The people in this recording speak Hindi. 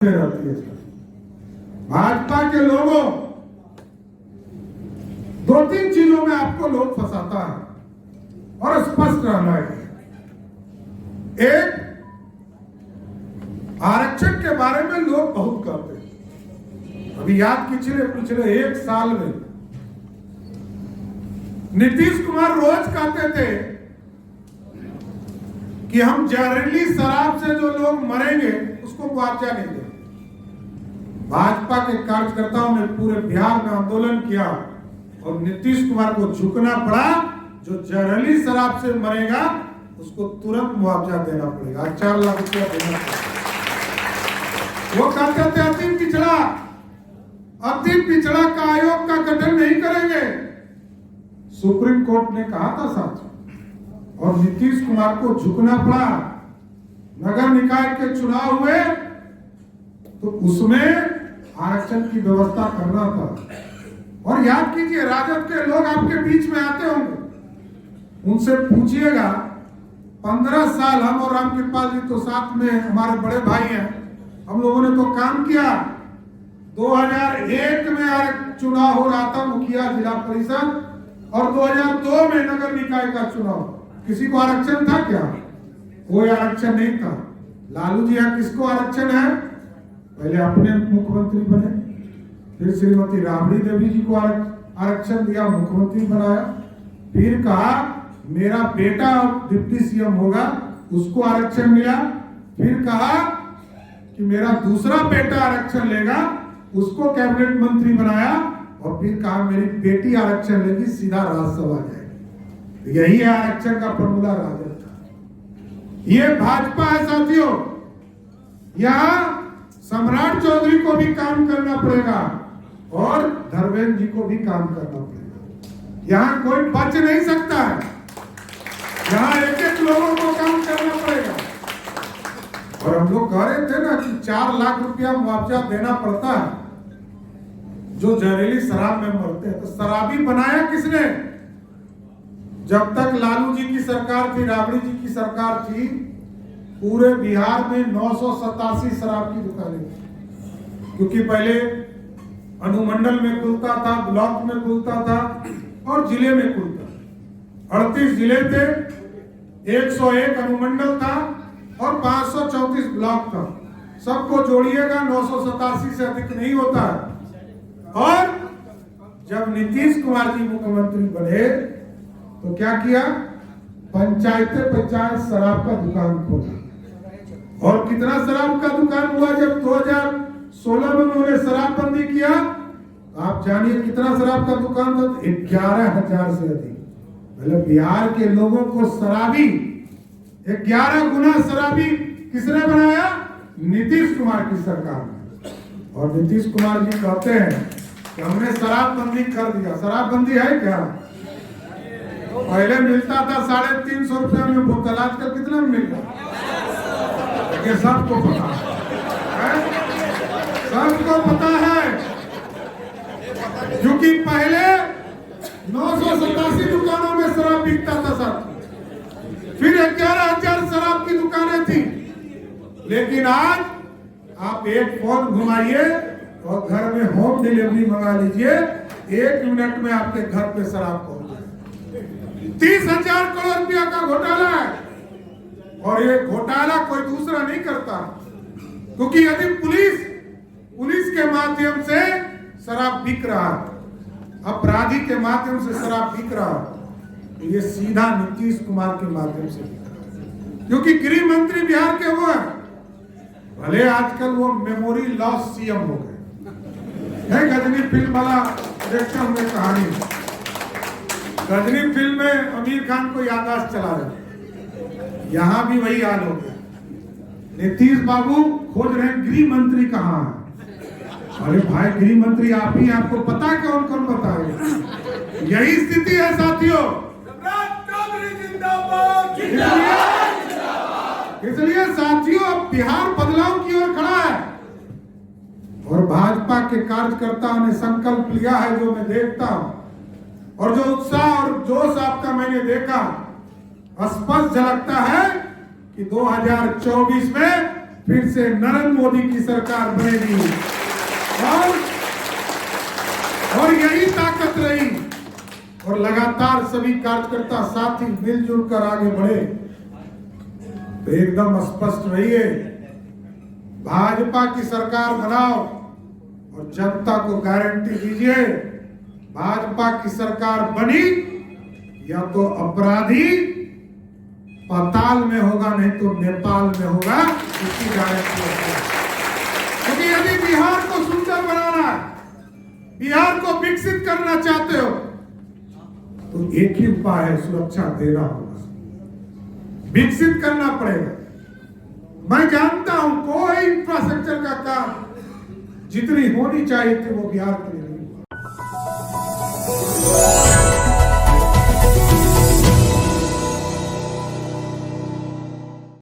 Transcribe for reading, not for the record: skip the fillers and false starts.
रहती है। भाजपा के लोगों दो तीन चीजों में आपको लोग फंसाता है और स्पष्ट रहना है। एक, आरक्षण के बारे में लोग बहुत कहते हैं। अभी याद कीजिए, पिछले एक साल में नीतीश कुमार रोज कहते थे कि हम जहरीली शराब से जो लोग मरेंगे उसको मुआवजा नहीं देंगे। भाजपा के कार्यकर्ताओं ने पूरे बिहार में आंदोलन किया और नीतीश कुमार को झुकना पड़ा। जो जहरीली शराब से मरेगा उसको तुरंत मुआवजा देना पड़ेगा, 4 लाख रुपया देना पड़ेगा। वो कहते थे अति पिछड़ा का आयोग का गठन नहीं करेंगे। सुप्रीम कोर्ट ने कहा था साथ, और नीतीश कुमार को झुकना पड़ा। नगर निकाय के चुनाव हुए तो उसमें आरक्षण की व्यवस्था करना था। और याद कीजिए, राजद के लोग आपके बीच में आते होंगे, उनसे पूछिएगा। 15 साल हम और रामकृपाल जी तो साथ में हमारे बड़े भाई हैं, हम लोगों ने तो काम किया। 2001 में चुनाव हो रहा था, मुखिया, जिला परिषद, और 2002 में नगर निकाय का चुनाव। किसी को आरक्षण था क्या? कोई आरक्षण नहीं था। लालू जी यहाँ किसको आरक्षण है? पहले अपने मुख्यमंत्री बने, फिर श्रीमती राबड़ी देवी जी को आरक्षण दिया, मुख्यमंत्री बनाया। फिर कहा मेरा बेटा डिप्टी सीएम होगा, उसको आरक्षण मिला। फिर कहा कि मेरा दूसरा बेटा आरक्षण लेगा, उसको कैबिनेट मंत्री बनाया। और फिर कहा मेरी बेटी आरक्षण लेगी, सीधा राज्यसभा जाएगी। यही है आरक्षण का फॉर्मूला राजद का। ये भाजपा है साथियों। यहाँ सम्राट चौधरी को भी काम करना पड़ेगा और धर्मेंद्र जी को भी काम करना पड़ेगा। यहाँ कोई बच नहीं सकता है। यहाँ एक एक लोगों को काम करना पड़ेगा। और हम लोग कह रहे थे ना कि 4 लाख रुपया मुआवजा देना पड़ता है जो जहरीली शराब में मरते हैं। तो शराबी बनाया किसने? जब तक लालू जी की सरकार थी, राबड़ी जी की सरकार थी, पूरे बिहार में 987 शराब की दुकानें थी। क्योंकि पहले अनुमंडल में खुलता था, ब्लॉक में खुलता था और जिले में खुलता। 38 जिले थे, 101 अनुमंडल था और 534 ब्लॉक था। सबको जोड़िएगा, 987 से अधिक नहीं होता है। और जब नीतीश कुमार जी मुख्यमंत्री बने तो क्या किया? पंचायत शराब का दुकान खोला। और कितना शराब का दुकान हुआ जब 2016 में उन्होंने शराबबंदी किया? आप जानिए कितना शराब का दुकान था? 11,000 से अधिक। मतलब बिहार के लोगों को शराबी, 11 गुना शराबी किसने बनाया? नीतीश कुमार की सरकार ने। और नीतीश कुमार जी कहते हैं कि हमने शराबबंदी कर दिया। शराबबंदी है क्या? पहले मिलता था 350 रुपया में बोतल, आजकल कितना में मिल रहा? ये सबको पता है, सबको पता है। क्योंकि पहले 987 दुकानों में शराब बिकता था सर, फिर 11,000 शराब की दुकानें थी। लेकिन आज आप एक फोन घुमाइए और घर में होम डिलीवरी मंगा लीजिए, 1 मिनट में आपके घर पे शराब पहुंच जाए। 30,000 करोड़ रुपया का घोटाला है। और ये घोटाला कोई दूसरा नहीं करता। क्योंकि यदि पुलिस के माध्यम से शराब बिक रहा है, अपराधी के माध्यम से शराब बिक रहा है, तो ये सीधा नीतीश कुमार के माध्यम से बिक रहा है। क्योंकि गृह मंत्री बिहार के वो है। भले आजकल वो मेमोरी लॉस सीएम हो गए है। गजनी फिल्म वाला देखते होंगे कहानी। गजनी फिल्म में आमिर खान को याददाश्त चला रहे, यहां भी वही हाल हो गया। नीतीश बाबू खोज रहे गृह मंत्री कहां है। अरे भाई, गृह मंत्री आप ही, आपको पता है कौन कौन बताएगा? यही स्थिति है साथियों। इसलिए साथियों अब बिहार बदलाव की ओर खड़ा है। और भाजपा के कार्यकर्ताओं ने संकल्प लिया है, जो मैं देखता हूं, और जो उत्साह और जोश आपका मैंने देखा, स्पष्ट झलकता है कि 2024 में फिर से नरेंद्र मोदी की सरकार बनेगी और यही ताकत रही। और लगातार सभी कार्यकर्ता साथी मिलजुल कर आगे बढ़े। तो एकदम स्पष्ट रहिए, भाजपा की सरकार बनाओ और जनता को गारंटी दीजिए, भाजपा की सरकार बनी या तो अपराधी पाताल में होगा, नहीं तो नेपाल में होगा, इसकी गारंटी है। क्योंकि यदि बिहार को सुंदर बनाना है, बिहार को विकसित करना चाहते हो, तो एक ही उपाय है, सुरक्षा देना होगा, विकसित करना पड़ेगा। मैं जानता हूं कोई इंफ्रास्ट्रक्चर का काम जितनी होनी चाहिए थी वो बिहार के लिए नहीं हुआ।